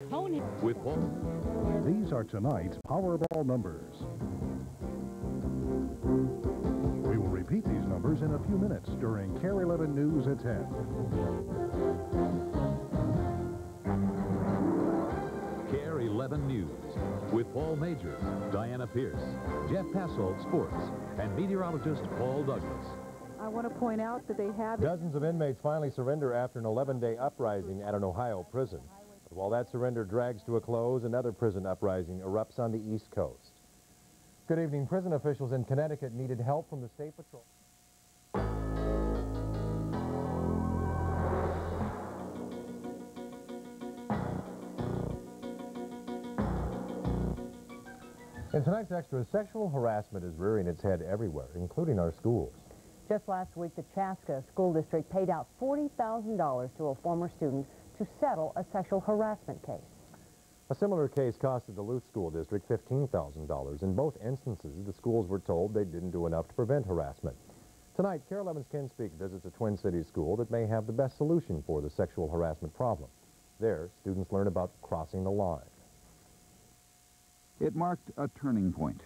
With these are tonight's Powerball numbers. We will repeat these numbers in a few minutes during KARE 11 News at 10. KARE 11 News with Paul Major, Diana Pierce, Jeff Passold, Sports, and meteorologist Paul Douglas. I want to point out that they have... Dozens of inmates finally surrender after an 11-day uprising at an Ohio prison. But while that surrender drags to a close, another prison uprising erupts on the East Coast. Good evening. Prison officials in Connecticut needed help from the State Patrol. In tonight's Extra, sexual harassment is rearing its head everywhere, including our schools. Just last week, the Chaska School District paid out $40,000 to a former student to settle a sexual harassment case. A similar case costed the Duluth School District $15,000. In both instances, the schools were told they didn't do enough to prevent harassment. Tonight, KARE 11's Ken Speak visits a Twin Cities school that may have the best solution for the sexual harassment problem. There, students learn about crossing the line. It marked a turning point.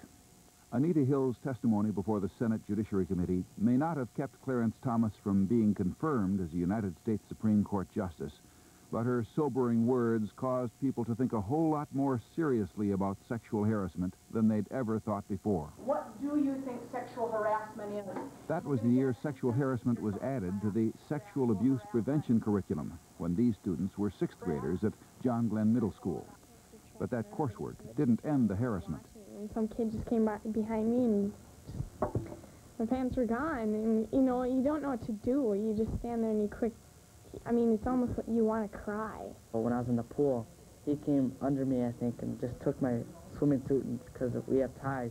Anita Hill's testimony before the Senate Judiciary Committee may not have kept Clarence Thomas from being confirmed as a United States Supreme Court Justice, but her sobering words caused people to think a whole lot more seriously about sexual harassment than they'd ever thought before. What do you think sexual harassment is? That was the year sexual harassment was added to the sexual abuse prevention curriculum, when these students were sixth graders at John Glenn Middle School. But that coursework didn't end the harassment. Some kid just came back behind me and my pants were gone, and you know, you don't know what to do. You just stand there and it's almost like you want to cry. When I was in the pool, he came under me, I think, and just took my swimming suit because we have ties,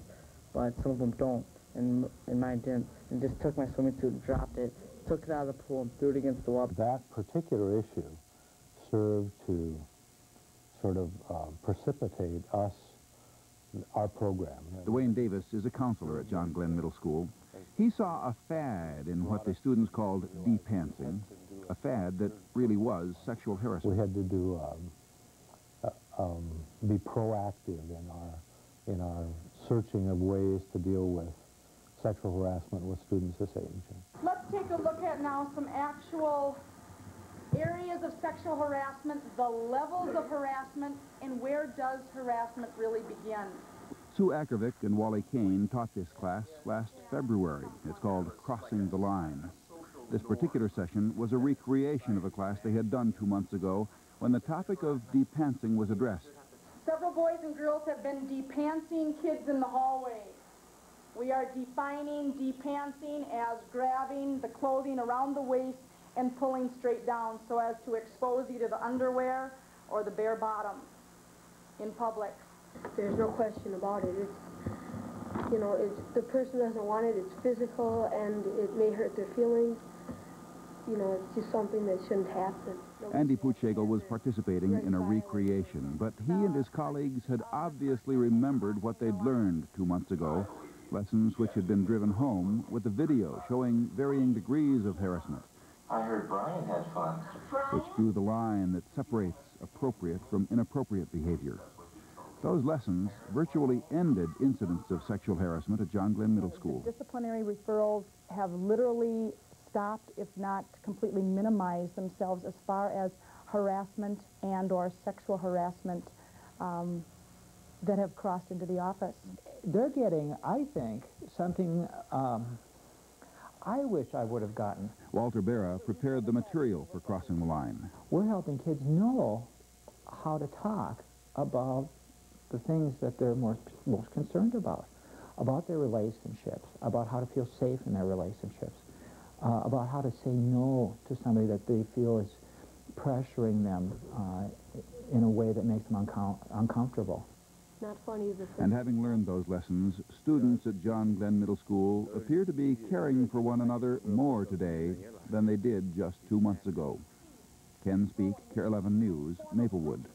but some of them don't, and mine didn't, and just took my swimming suit and dropped it, took it out of the pool and threw it against the wall. That particular issue served to sort of precipitate our program. Dwayne Davis is a counselor at John Glenn Middle School. He saw a fad in what the students called de-pantsing, a fad that really was sexual harassment. We had to do be proactive in our searching of ways to deal with sexual harassment with students this age. Let's take a look at now some actual areas of sexual harassment, the levels of harassment, and where does harassment really begin. Sue Ackervick and Wally Kane taught this class last February. It's called Crossing the Line. This particular session was a recreation of a class they had done 2 months ago when the topic of de-pantsing was addressed. Several boys and girls have been de-pantsing kids in the hallway. We are defining de-pantsing as grabbing the clothing around the waist and pulling straight down so as to expose either the underwear or the bare bottom in public. There's no question about it. It's, you know, if the person doesn't want it, it's physical and it may hurt their feelings. You know, it's just something that shouldn't happen. Andy Puchegel was participating in a recreation, but he and his colleagues had obviously remembered what they'd learned 2 months ago, lessons which had been driven home with a video showing varying degrees of harassment. I heard Brian had fun. Which drew the line that separates appropriate from inappropriate behavior. Those lessons virtually ended incidents of sexual harassment at John Glenn Middle School. Disciplinary referrals have literally stopped, if not completely minimized themselves as far as harassment and or sexual harassment that have crossed into the office. They're getting, I think, something I wish I would have gotten. Walter Berra prepared the material for Crossing the Line. We're helping kids know how to talk about the things that they're most concerned about their relationships, about how to feel safe in their relationships, about how to say no to somebody that they feel is pressuring them in a way that makes them uncomfortable. Not funny either. And having learned those lessons, students at John Glenn Middle School appear to be caring for one another more today than they did just 2 months ago. Ken Speak, KARE 11 News, Maplewood.